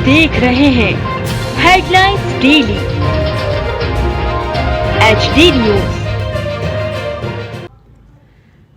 देख रहे हैं हेडलाइंस डेली HD न्यूज।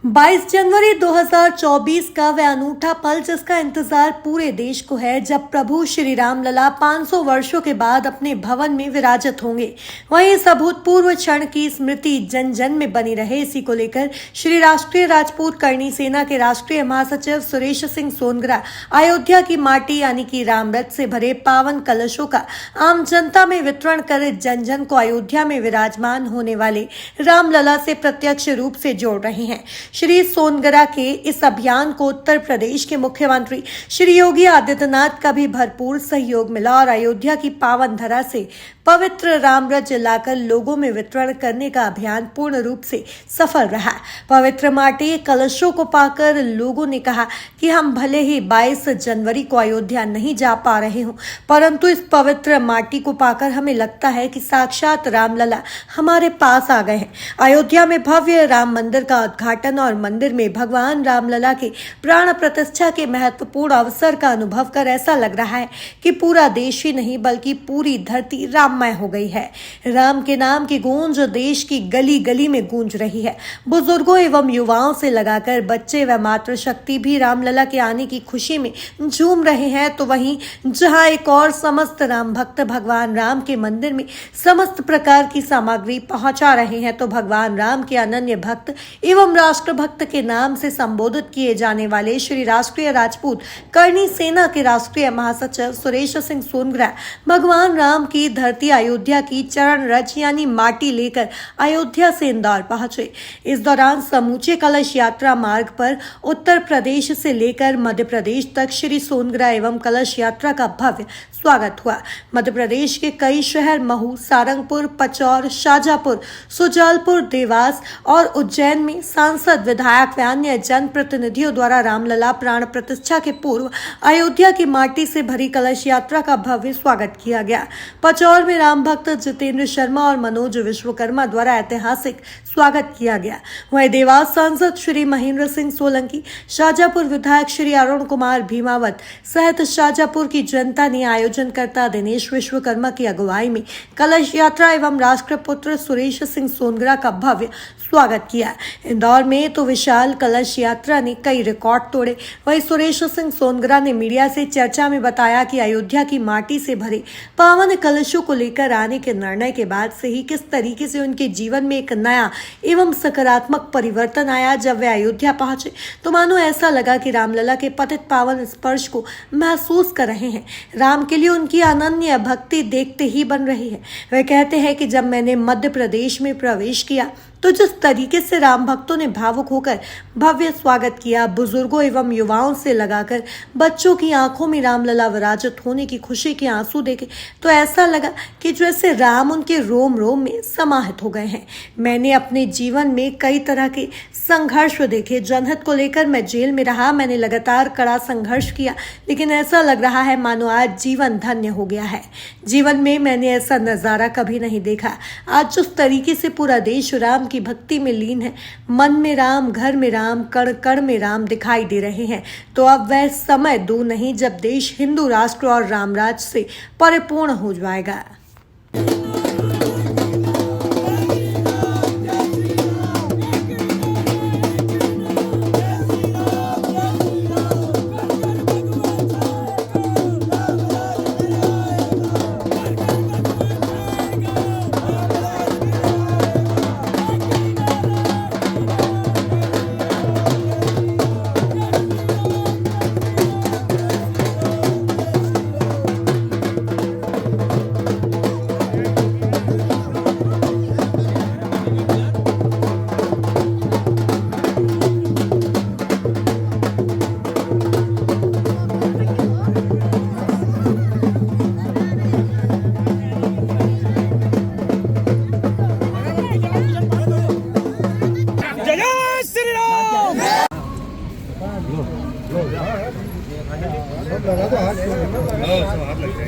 22 जनवरी 2024 का वह अनूठा पल जिसका इंतजार पूरे देश को है, जब प्रभु श्री राम लला 500 वर्षों के बाद अपने भवन में विराजित होंगे। वहीं इस अभूतपूर्व क्षण की स्मृति जन जन में बनी रहे, इसी को लेकर श्री राष्ट्रीय राजपूत करणी सेना के राष्ट्रीय महासचिव सुरेश सिंह सोनग्रा अयोध्या की माटी यानी कि रामरथ से भरे पावन कलशों का आम जनता में वितरण कर जन जन को अयोध्या में विराजमान होने वाले रामलला से प्रत्यक्ष रूप से जोड़ रहे हैं। श्री सोनग्रा के इस अभियान को उत्तर प्रदेश के मुख्यमंत्री श्री योगी आदित्यनाथ का भी भरपूर सहयोग मिला और अयोध्या की पावन धरा से पवित्र रामरथ लाकर लोगों में वितरण करने का अभियान पूर्ण रूप से सफल रहा। पवित्र माटी कलशों को पाकर लोगों ने कहा कि हम भले ही 22 जनवरी को अयोध्या नहीं जा पा रहे हों, परंतु इस पवित्र माटी को पाकर हमें लगता है कि साक्षात रामलला हमारे पास आ गए हैं। अयोध्या में भव्य राम मंदिर का उद्घाटन और मंदिर में भगवान रामलला के प्राण प्रतिष्ठा के महत्वपूर्ण अवसर का अनुभव कर ऐसा लग रहा है कि पूरा देश ही नहीं बल्कि पूरी धरती राममय हो गई है। राम के नाम की गूंज देश की गली गली में गूंज रही है। बुजुर्गों एवं युवाओं से लगाकर बच्चे व मातृशक्ति भी रामलला के आने की खुशी में झूम रहे हैं। तो वहीं जहां एक और समस्त राम भक्त भगवान राम के मंदिर में समस्त प्रकार की सामग्री पहुंचा रहे हैं, तो भगवान राम के अनन्य भक्त एवं राष्ट्र भक्त के नाम से संबोधित किए जाने वाले श्री राष्ट्रीय राजपूत करणी सेना के राष्ट्रीय महासचिव सुरेश सिंह सोनग्रा भगवान राम की धरती अयोध्या की चरण रज यानी माटी लेकर अयोध्या से इंदौर पहुंचे। इस दौरान समूचे कलश यात्रा मार्ग पर उत्तर प्रदेश से लेकर मध्य प्रदेश तक श्री सोनग्रा एवं कलश यात्रा का भव्य स्वागत हुआ। मध्य प्रदेश के कई शहर महू, सारंगपुर, पचौर, शाजापुर, सुजालपुर, देवास और उज्जैन में सांसद, विधायक व अन्य जनप्रतिनिधियों द्वारा रामलला प्राण प्रतिष्ठा के पूर्व अयोध्या की माटी से भरी कलश यात्रा का भव्य स्वागत किया गया। पचौर में राम भक्त जितेंद्र शर्मा और मनोज विश्वकर्मा द्वारा ऐतिहासिक स्वागत किया गया। वहीं देवास सांसद श्री महेंद्र सिंह सोलंकी, शाजापुर विधायक श्री अरुण कुमार भीमावत सहित शाजापुर की जनता ने आयोजनकर्ता दिनेश विश्वकर्मा की अगुवाई में कलश यात्रा एवं राष्ट्रपुत्र सुरेश सिंह सोनग्रा का भव्य स्वागत किया। इंदौर में तो विशाल कलश यात्रा ने कई रिकॉर्ड तोड़े। वहीं सुरेश सिंह सोनग्रा ने मीडिया से चर्चा में बताया कि अयोध्या की माटी से भरे पावन कलशों को लेकर आने के निर्णय के बाद से ही किस तरीके से उनके जीवन में एक नया एवं सकारात्मक परिवर्तन आया। जब वे अयोध्या पहुंचे तो मानो ऐसा लगा कि रामलला के पतित पावन स्पर्श को महसूस कर रहे हैं। राम के लिए उनकी अनन्य भक्ति देखते ही बन रही है। वे कहते हैं कि जब मैंने मध्य प्रदेश में प्रवेश किया तो जिस तरीके से राम भक्तों ने भावुक होकर भव्य स्वागत किया, बुजुर्गों एवं युवाओं से लगाकर बच्चों की आंखों में रामलला विराजित होने की खुशी के आंसू देखे तो ऐसा लगा कि जैसे राम उनके रोम रोम में समाहित हो गए हैं। मैंने अपने जीवन में कई तरह के संघर्ष देखे। जनहित को लेकर मैं जेल में रहा, मैंने लगातार कड़ा संघर्ष किया, लेकिन ऐसा लग रहा है मानो आज जीवन धन्य हो गया है। जीवन में मैंने ऐसा नजारा कभी नहीं देखा। आज जिस तरीके से पूरा देश राम की भक्ति में लीन है, मन में राम, घर में राम, कण कण में राम दिखाई दे रहे हैं, तो अब वह समय दूर नहीं जब देश हिंदू राष्ट्र और रामराज से परिपूर्ण हो जाएगा।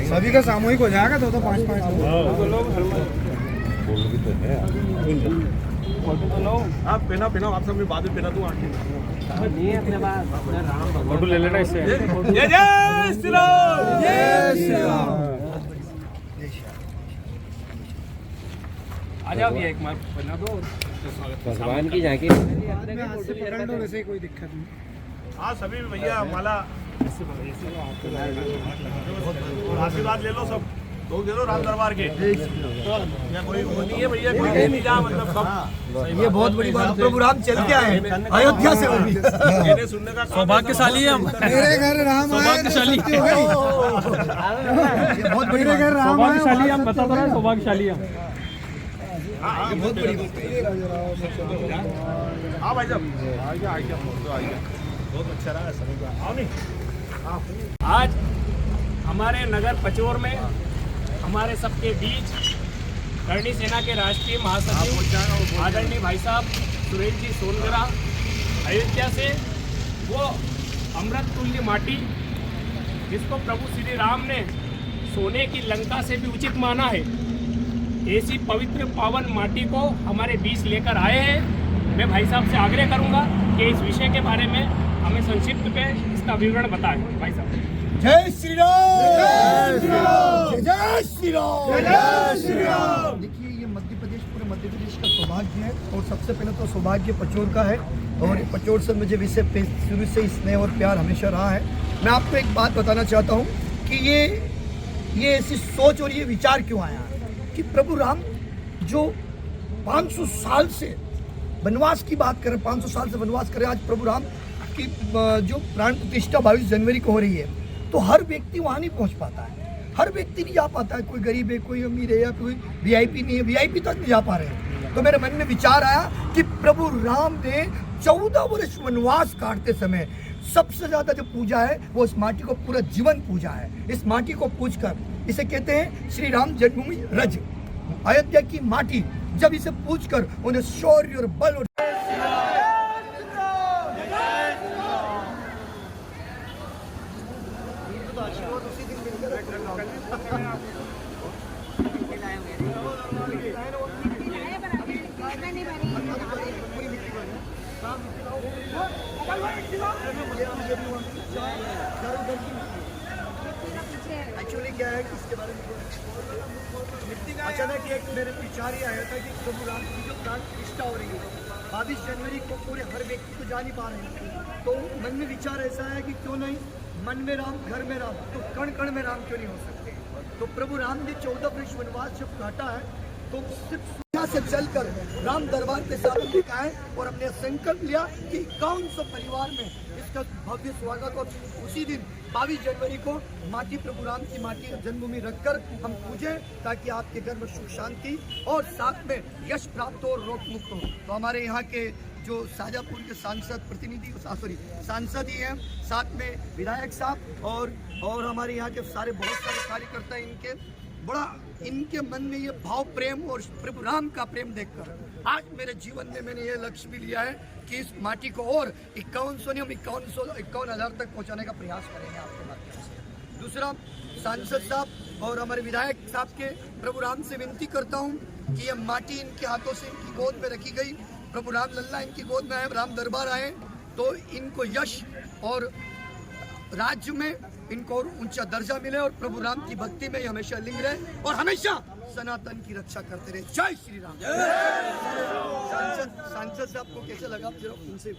सभी का सामूहिक हो जाएगा तो 5-5 आप पहना पहना आप सब मैं बाद में पहना दूँ आके फोटो ले लेना इससे। जय जय श्री राम जय श्री राम। आ जाओ भैया, एक मार बना दो। भगवान की झांकी हाँ सभी भैया माला आशीर्वाद ले लो सब लोग, दे दो राम दरबार के। या कोई वो नहीं है भैया, कोई दे नहीं जा, मतलब सब ये बहुत बड़ी बात, प्रभु राम चल के आए अयोध्या से। वो भी कहने सुनने का सौभाग्यशाली है हम। मेरे घर राम सौभाग्यशाली ये बहुत बड़ी घर राम सौभाग्यशाली हम बता तो रहे, सौभाग्यशाली हम। ये बहुत बड़ी बात है। हाँ भाई साहब आ गया बहुत अच्छा रहा सभी का। आओ नहीं आज हमारे नगर पचोर में हमारे सबके बीच करणी सेना के राष्ट्रीय महासचिव आदरणीय भाई साहब सुरेश जी सोनगरा अयोध्या से वो अमृत तुल्य माटी जिसको प्रभु श्री राम ने सोने की लंका से भी उचित माना है, ऐसी पवित्र पावन माटी को हमारे बीच लेकर आए हैं। मैं भाई साहब से आग्रह करूंगा कि इस विषय के बारे में हमें संक्षिप्त में इसका विवरण बताएं। भाई साहब। जय श्री राम जय श्री राम जय श्री राम जय श्री राम। देखिए ये मध्य प्रदेश, पूरे मध्य प्रदेश का सौभाग्य है और सबसे पहले तो सौभाग्य पचोर का है और पचोर से मुझे विषय शुरू से स्नेह और प्यार हमेशा रहा है। मैं आपको एक बात बताना चाहता हूँ कि ये ऐसी सोच और ये विचार क्यों आया कि प्रभु राम जो 500 साल से वनवास की बात करें, 500 साल से वनवास करें, आज प्रभु राम की जो प्राण प्रतिष्ठा 22 जनवरी को हो रही है, तो हर व्यक्ति वहाँ नहीं पहुँच पाता है, हर व्यक्ति नहीं जा पाता है। कोई गरीब है, कोई अमीर है या कोई वीआईपी नहीं है, वीआईपी तक नहीं जा पा रहे हैं। तो मेरे मन में विचार आया कि प्रभु राम ने 14 वर्ष वनवास काटते समय सबसे ज्यादा जो पूजा है वो इस माटी को पूरा जीवन पूजा है। इस माटी को पूज कर, इसे कहते हैं श्री राम जन्मभूमि रज, अयोध्या की माटी। जब इसे पूज कर उन्हें शौर्य और बल और एक्चुअली क्या है कि इसके बारे में अचानक एक मेरे विचार ही आया था कि प्रभु राम की जो प्राण प्रतिष्ठा हो रही है 22 जनवरी को पूरे हर व्यक्ति को जा नहीं पा रहे हैं, तो मन में विचार ऐसा है कि क्यों नहीं मन में राम घर में राम, तो कण कण में राम क्यों नहीं हो सकते। तो प्रभु राम ने 14 वर्ष वनवास जब काटा है तो सिर्फ यहाँ से चलकर राम दरबार के सामने लिखा है और हमने संकल्प लिया कि 51 परिवार में इसका भव्य स्वागत, और उसी दिन 22 जनवरी को माटी प्रभु राम की माटी जन्मभूमि रखकर हम पूजें ताकि आपके घर में सुख शांति और साथ में यश प्राप्त हो और रोग मुक्त हो। तो हमारे यहाँ के जो शाजापुर के सांसद प्रतिनिधि सांसद ही हैं, साथ में विधायक साहब और हमारे यहाँ के सारे बहुत सारे कार्यकर्ता, इनके बड़ा इनके मन में ये भाव प्रेम और प्रभु राम का प्रेम देखकर आज मेरे जीवन में मैंने ये लक्ष्य भी लिया है कि इस माटी को और 5100 नहीं, हम 51,000 तक पहुंचाने का प्रयास करेंगे आपके माध्यम से। दूसरा, सांसद साहब और हमारे विधायक साहब के प्रभु राम से विनती करता हूँ कि ये माटी इनके हाथों से इनकी गोद में रखी गई, प्रभु राम लल्ला इनकी गोद में आए, राम दरबार आए, तो इनको यश और राज्य में इनको और ऊंचा दर्जा मिले और प्रभु राम की भक्ति में हमेशा लिंग रहे और हमेशा सनातन की रक्षा करते रहे। जय श्री राम। सांसद साहब को कैसे लगा, जरा उनसे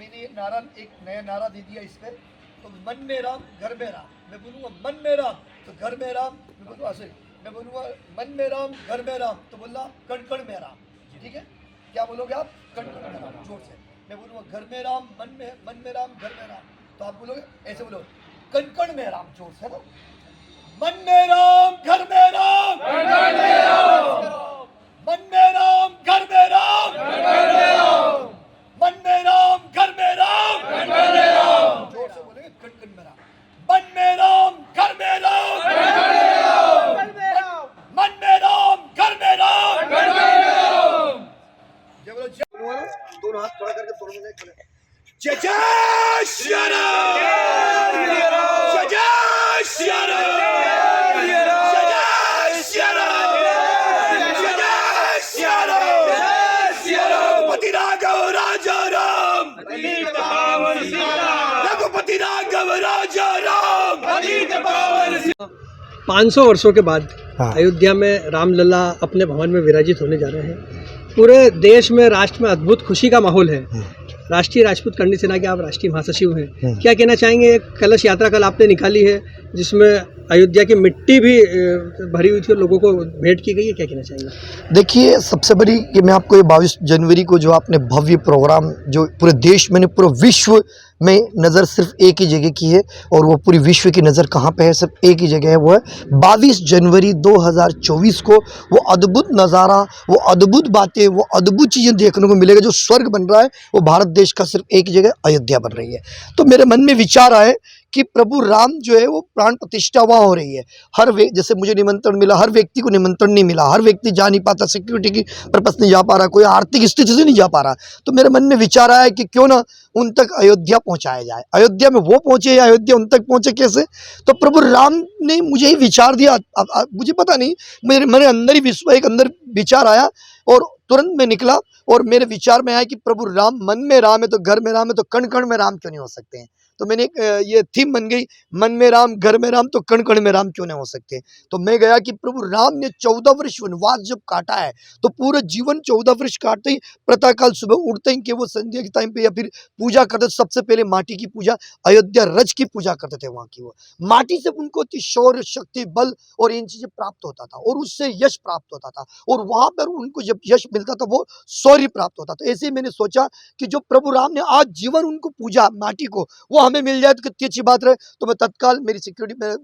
मैंने एक नया नारा दे दिया इस पे, तो मन में राम घर में राम, मैं बोलूँगा मन में राम तो घर में राम, मैं बोलूँगा ऐसे, मैं बोलूँगा मन में राम घर में राम तो बोला कण कण में राम, ठीक है? क्या बोलोगे आप? कण कण में राम, जोर से। मैं बोलूँगा घर में राम, मन में राम, घर में राम, तो आप बोलोगे ऐसे, बोलो कण कण में राम, जोर से ना। मन में राम घर में राम, मन में राम घर में राम, मन में राम घर में राम, जोर से बोलेंगे कण कण में राम। मन में राम घर में राम, मन में राम घर में राम, जय बोलो जय। दोनों हाथ खड़ा करके दोनों में खड़े। जय जय श्री राम, जय जय श्री राम, जय जय श्री राम, जय जय श्री राम। रघुपति राघव राजा राम, रघुपति राघव राजा राम। 500 वर्षों के बाद अयोध्या में रामलला अपने भवन में विराजित होने जा रहे हैं। पूरे देश में, राष्ट्र में अद्भुत खुशी का माहौल है। राष्ट्रीय राजपूत करणी सेना के आप राष्ट्रीय महासचिव हैं, क्या कहना चाहेंगे? एक कलश यात्रा कल आपने निकाली है जिसमें अयोध्या की मिट्टी भी भरी हुई थी और लोगों को भेंट की गई है, क्या कहना चाहेंगे? देखिए, सबसे बड़ी कि मैं आपको ये 22 जनवरी को जो आपने भव्य प्रोग्राम जो पूरे देश में, पूरे विश्व में नज़र सिर्फ एक ही जगह की है, और वो पूरी विश्व की नज़र कहाँ पे है? सिर्फ एक ही जगह है, वो है 22 जनवरी 2024 को। वो अद्भुत नज़ारा, वो अद्भुत बातें, वो अद्भुत चीज़ें देखने को मिलेगा। जो स्वर्ग बन रहा है वो भारत देश का सिर्फ एक ही जगह अयोध्या बन रही है। तो मेरे मन में विचार आए कि प्रभु राम जो है वो प्राण प्रतिष्ठा वहाँ हो रही है। जैसे मुझे निमंत्रण मिला, हर व्यक्ति को निमंत्रण नहीं मिला, हर व्यक्ति जा नहीं पाता, सिक्योरिटी की पर्पस नहीं जा पा रहा, कोई आर्थिक स्थिति से नहीं जा पा रहा। तो मेरे मन में विचार आया कि क्यों ना उन तक अयोध्या पहुँचाया जाए। अयोध्या में वो पहुँचे या अयोध्या उन तक पहुँचे कैसे? तो प्रभु राम ने मुझे ही विचार दिया। मुझे पता नहीं, मेरे अंदर ही एक अंदर विचार आया और तुरंत मैं निकला और मेरे विचार में आया कि प्रभु राम मन में राम है तो घर में राम है, तो कण कण में राम क्यों नहीं हो सकते हैं? तो मैंने ये थीम बन गई, मन में राम घर में राम तो कण कण में राम क्यों नहीं हो सकते। तो मैं गया कि प्रभु राम ने 14 वर्ष वनवास जब काटा है तो पूरा जीवन 14 वर्ष काटते ही प्रातःकाल सुबह उठते ही कि वो संध्या के टाइम पे या फिर पूजा करते, सबसे पहले माटी की पूजा, अयोध्या रज की पूजा करते थे। वहाँ की वो माटी से उनको शौर्य, शक्ति, बल और इन चीजें प्राप्त होता था और उससे यश प्राप्त होता था, और वहां पर उनको जब यश मिलता था वो शौर्य प्राप्त होता था। ऐसे ही मैंने सोचा कि जो प्रभु राम ने आज जीवन उनको पूजा माटी को, वो हमें मिल जाए तो कितनी अच्छी बात रहे। तो मैं तत्काल मेरी सिक्योरिटी में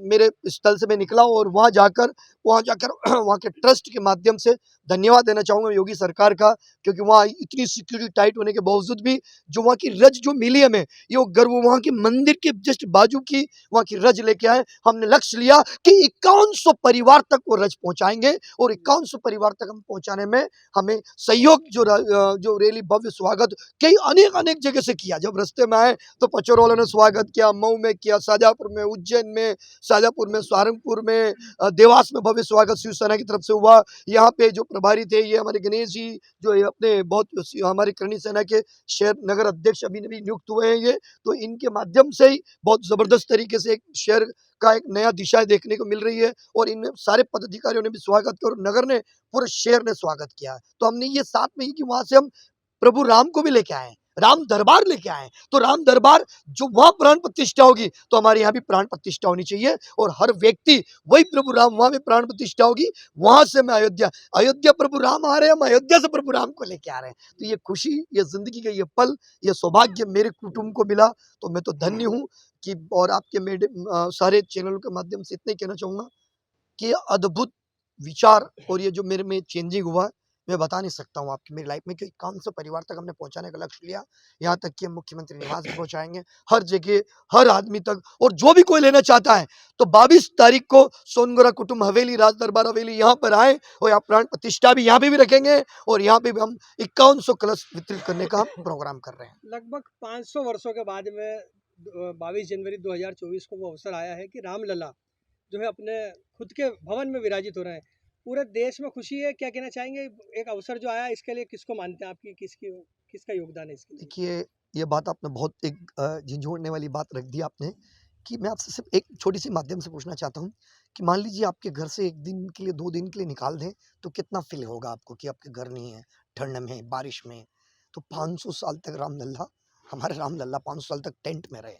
मेरे स्थल से मैं निकला और वहाँ जाकर वहाँ के ट्रस्ट के माध्यम से धन्यवाद देना चाहूँगा योगी सरकार का, क्योंकि वहाँ इतनी सिक्योरिटी टाइट होने के बावजूद भी जो वहाँ की रज जो मिली हमें, ये गर्व वहाँ के मंदिर के जस्ट बाजू की वहाँ की रज लेके आए। हमने लक्ष्य लिया कि 5100 परिवार तक वो रज पहुँचाएंगे और 5100 परिवार तक हम पहुँचाने में हमें सहयोग जो रैली भव्य स्वागत कई अनेक जगह से किया। जब रास्ते में आए तो पचोर वालों ने स्वागत किया, मऊ में किया, शाजापुर में, उज्जैन में, शाजापुर में, सहारनपुर में, देवास में भव्य स्वागत शिवसेना की तरफ से हुआ। यहाँ पे जो प्रभारी थे ये हमारे गणेश जी, जो अपने बहुत हमारे करणी सेना के शहर नगर अध्यक्ष अभी नियुक्त हुए हैं, ये तो इनके माध्यम से ही बहुत जबरदस्त तरीके से एक शहर का एक नया दिशा देखने को मिल रही है और इन सारे पदाधिकारियों ने भी स्वागत किया और नगर ने, पूरे शहर ने स्वागत किया। तो हमने ये साथ में ही कि वहां से हम प्रभु राम को भी लेके आए, राम दरबार लेके आए। तो राम दरबार जो वहां प्राण प्रतिष्ठा होगी तो हमारे यहाँ भी प्राण प्रतिष्ठा होनी चाहिए, और हर व्यक्ति वही प्रभु राम वहां भी प्राण प्रतिष्ठा होगी, वहां से मैं अयोध्या प्रभु राम आ रहे हैं, हम अयोध्या से प्रभु राम को लेके आ रहे हैं। तो ये खुशी, ये जिंदगी का ये पल, ये सौभाग्य मेरे कुटुंब को मिला, तो मैं तो धन्य हूँ कि, और आपके सारे चैनलों के माध्यम से इतना ही कहना चाहूंगा कि ये अद्भुत विचार और ये जो मेरे में चेंजिंग हुआ मैं बता नहीं सकता हूँ आपकी मेरी लाइफ में, क्योंकि 500 परिवार तक हमने पहुंचाने का लक्ष्य लिया। यहाँ तक कि हम मुख्यमंत्री निवास भी पहुंचाएंगे, हर जगह, हर आदमी तक, और जो भी कोई लेना चाहता है तो 22 तारीख को सोनगोरा कुटुंब हवेली, राज दरबार हवेली यहाँ पर आए, और यहाँ प्राण प्रतिष्ठा भी यहाँ पे भी रखेंगे, और यहाँ पे भी हम 5100 कलश वितरित करने का प्रोग्राम कर रहे हैं। लगभग 500 वर्षों के बाद में 22 जनवरी 2024 को वो अवसर आया है कि रामलला जो है अपने खुद के भवन में विराजित हो रहे हैं। पूरे देश में खुशी है, क्या कहना चाहेंगे? एक अवसर जो आया इसके लिए किसको मानते हैं, आपकी किसका योगदान है इसके लिए? देखिए, ये बात आपने बहुत एक झिझोड़ने वाली बात रख दी आपने, कि मैं आपसे सिर्फ एक छोटी सी माध्यम से पूछना चाहता हूँ कि मान लीजिए आपके घर से 1 दिन के लिए, 2 दिन के लिए निकाल दें तो कितना फील होगा आपको कि आपके घर नहीं है, ठंड में, बारिश में, तो 500 साल तक हमारे राम लल्ला 500 साल तक टेंट में रहे,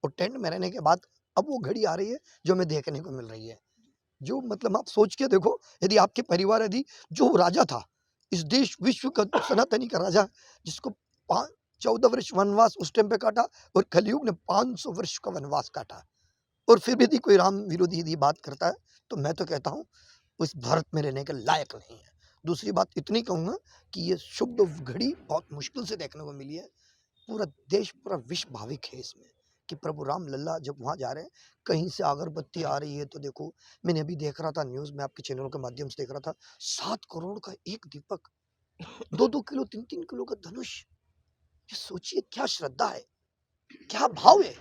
और टेंट में रहने के बाद अब वो घड़ी आ रही है जो हमें देखने को मिल रही है। जो मतलब आप सोच के देखो, यदि आपके परिवार, यदि जो राजा था इस देश विश्व का सनातनी का राजा, जिसको 14 वर्ष वनवास उस टाइम पे काटा, और कलयुग ने 500 वर्ष का वनवास काटा, और फिर भी यदि कोई राम विरोधी यदि बात करता है तो मैं तो कहता हूँ वो इस भारत में रहने के लायक नहीं है। दूसरी बात इतनी कहूँगा कि ये शुभ घड़ी बहुत मुश्किल से देखने को मिली है। पूरा देश, पूरा विश्व भाविक है इसमें कि प्रभु राम लल्ला जब वहाँ जा रहे हैं, कहीं से अगरबत्ती आ रही है तो देखो, मैंने अभी देख रहा था न्यूज़ में, आपके चैनलों के माध्यम से देख रहा था, 7 करोड़ का एक दीपक, 2-2 किलो 3-3 किलो का धनुष। ये सोचिए क्या श्रद्धा है, क्या भाव है।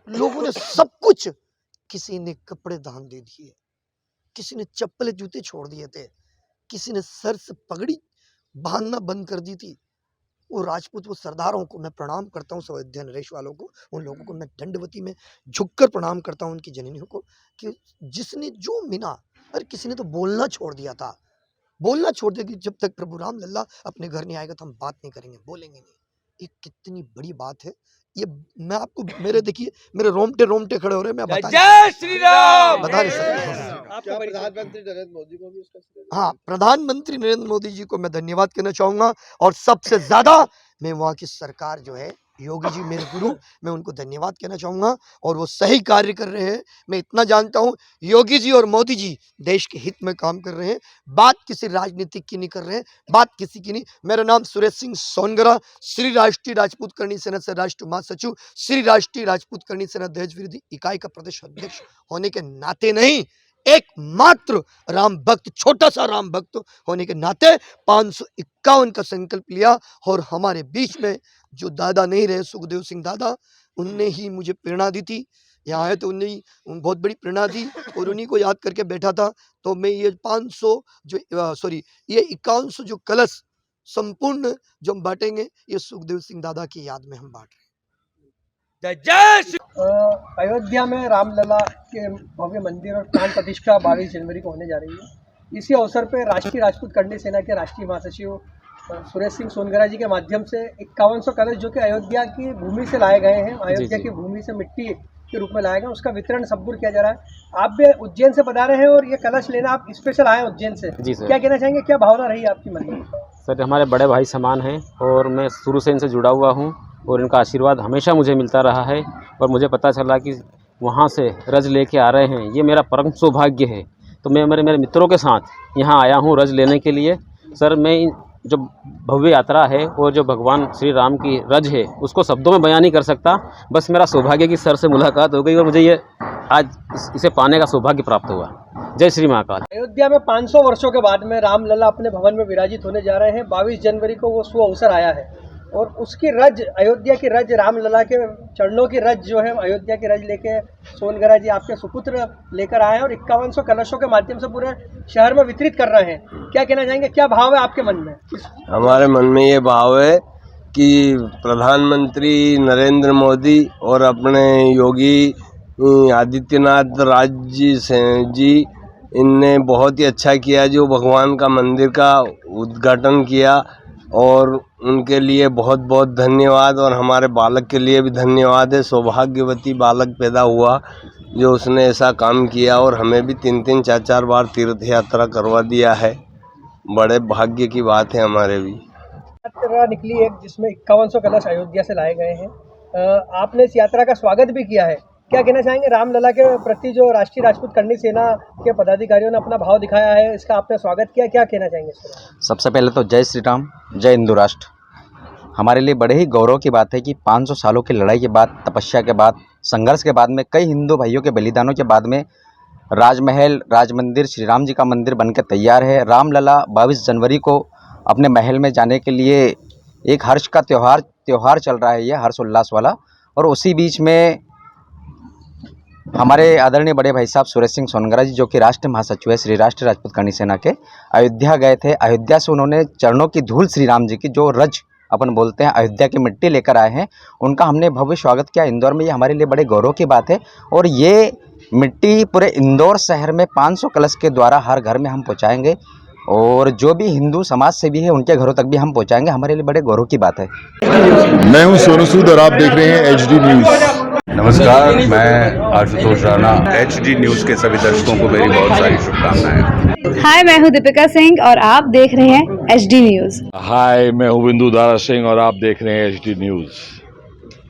लोगों ने सब कुछ, किसी ने कपड़े दान दे दिए, किसी ने चप्पल जूते छोड़ दिए थे, किसी ने सर से पगड़ी बांधना बंद कर दी थी। वो राजपूत, वो सरदारों को मैं प्रणाम करता हूँ, अयोध्या नरेश वालों को, उन लोगों को मैं दंडवती में झुककर प्रणाम करता हूँ, उनकी जननियों को, कि जिसने जो मिला। अरे किसी ने तो बोलना छोड़ दिया था, बोलना छोड़ दिया कि जब तक प्रभु राम लल्ला अपने घर नहीं आएगा तो हम बात नहीं करेंगे, बोलेंगे नहीं। ये कितनी बड़ी बात है। ये मैं आपको, मेरे देखिए मेरे रोमटे खड़े हो रहे हैं, मैं जय श्री राम। बता नहीं सकता। प्रधानमंत्री नरेंद्र मोदी को भी उसका हाँ, प्रधानमंत्री नरेंद्र मोदी जी को मैं धन्यवाद कहना चाहूँगा, और सबसे ज़्यादा मैं वहाँ की सरकार जो है, योगी जी मेरे गुरु, मैं उनको धन्यवाद कहना चाहूँगा, और वो सही कार्य कर रहे हैं। मैं इतना जानता हूँ, योगी जी और मोदी जी देश के हित में काम कर रहे हैं, बात किसी राजनीतिक की नहीं कर रहे हैं, बात किसी की नहीं। मेरा नाम सुरेश सिंह सोनगरा, श्री राष्ट्रीय राजपूत करणी सेना से राष्ट्र महासचिव, श्री राष्ट्रीय राजपूत करणी सेना दहेज विरोधी इकाई का प्रदेश अध्यक्ष होने के नाते नहीं, एकमात्र राम भक्त, छोटा सा राम भक्त होने के नाते 551 का संकल्प लिया। और हमारे बीच में जो दादा नहीं रहे, सुखदेव सिंह दादा, उनने ही मुझे प्रेरणा दी थी। यहाँ आए तो उन्हें बहुत बड़ी प्रेरणा दी, और उन्हीं को याद करके बैठा था। तो मैं ये 5100 जो कलश संपूर्ण जो हम बांटेंगे, ये सुखदेव सिंह दादा की याद में हम बांट रहे हैं। जय श्री। अयोध्या में रामलला के भव्य मंदिर और प्राण प्रतिष्ठा 22 जनवरी को होने जा रही है। इसी अवसर पर राष्ट्रीय राजपूत करणी सेना के राष्ट्रीय महासचिव सुरेश सिंह सोनगरा जी के माध्यम से 5100 कलश जो कि अयोध्या की भूमि से लाए गए हैं, अयोध्या की भूमि से मिट्टी के रूप में लाए गए, उसका वितरण सबूर किया जा रहा है। आप भी उज्जैन से बता रहे हैं और ये कलश लेना आप स्पेशल आए हैं उज्जैन से। जी सर। क्या कहना चाहेंगे, क्या भावना रही आपकी मन में? सर, हमारे बड़े भाई समान हैं, और मैं शुरू से इनसे जुड़ा हुआ हूँ, और इनका आशीर्वाद हमेशा मुझे मिलता रहा है। और मुझे पता चला कि वहाँ से रज लेके आ रहे हैं, ये मेरा परम सौभाग्य है। तो मैं मेरे मित्रों के साथ यहाँ आया हूँ रज लेने के लिए। सर, मैं जो भव्य यात्रा है और जो भगवान श्री राम की रज है, उसको शब्दों में बयान नहीं कर सकता। बस मेरा सौभाग्य कि सर से मुलाकात हो गई, और मुझे ये आज इसे पाने का सौभाग्य प्राप्त हुआ। जय श्री महाकाल। अयोध्या में 500 वर्षों के बाद में रामलला अपने भवन में विराजित होने जा रहे हैं। 22 जनवरी को वो शुभ अवसर आया है, और उसकी रज, अयोध्या की रज, रामलला के चरणों की रज जो है, अयोध्या की रज लेके सोनगरा जी आपके सुपुत्र लेकर आए हैं, और 5100 कलशों के माध्यम से पूरे शहर में वितरित कर रहे हैं। क्या कहना चाहेंगे, क्या भाव है आपके मन में? हमारे मन में ये भाव है कि प्रधानमंत्री नरेंद्र मोदी और अपने योगी आदित्यनाथ जी इनने बहुत ही अच्छा किया, जो भगवान का मंदिर का उद्घाटन किया, और उनके लिए बहुत बहुत धन्यवाद। और हमारे बालक के लिए भी धन्यवाद है, सौभाग्यवती बालक पैदा हुआ जो उसने ऐसा काम किया, और हमें भी 3-3 4-4 बार तीर्थ यात्रा करवा दिया है। बड़े भाग्य की बात है हमारे भी। यात्रा निकली एक जिसमें 5100 कलश अयोध्या से लाए गए हैं। आपने इस यात्रा का स्वागत भी किया है। क्या कहना चाहेंगे, रामलला के प्रति जो राष्ट्रीय राजपूत करणी सेना के पदाधिकारियों ने अपना भाव दिखाया है, इसका आपने स्वागत किया, क्या कहना चाहेंगे इस पर? सबसे पहले तो जय श्री राम, जय हिंदू राष्ट्र। हमारे लिए बड़े ही गौरव की बात है कि 500 सालों की लड़ाई के बाद, तपस्या के बाद, संघर्ष के बाद में, कई हिंदू भाइयों के बलिदानों के बाद में राजमहल, राज मंदिर, श्री राम जी का मंदिर बनकर तैयार है। रामलला 22 जनवरी को अपने महल में जाने के लिए एक हर्ष का त्यौहार चल रहा है, ये हर्ष उल्लास वाला। और उसी बीच में हमारे आदरणीय बड़े भाई साहब सुरेश सिंह सोनगरा जी, जो कि राष्ट्रीय महासचिव है श्री राष्ट्रीय राजपूत करणी सेना के, अयोध्या गए थे। अयोध्या से उन्होंने चरणों की धूल श्री राम जी की, जो रज अपन बोलते हैं, अयोध्या की मिट्टी लेकर आए हैं, उनका हमने भव्य स्वागत किया इंदौर में। ये हमारे लिए बड़े गौरव की बात है, और ये मिट्टी पूरे इंदौर शहर में 500 कलश के द्वारा हर घर में हम पहुँचाएँगे। और जो भी हिंदू समाज से भी है उनके घरों तक भी हम पहुंचाएंगे। हमारे लिए बड़े गौरव की बात है। मैं हूं सोनू सूद और आप देख रहे हैं HD न्यूज़। नमस्कार, मैं आशुतोष राणा। HD न्यूज़ के सभी दर्शकों को मेरी बहुत सारी शुभकामनाएं। हाय, मैं हूं दीपिका सिंह और आप देख रहे हैं HD न्यूज़। हाय, मैं हूं बिंदु दारा सिंह और आप देख रहे हैं HD न्यूज़।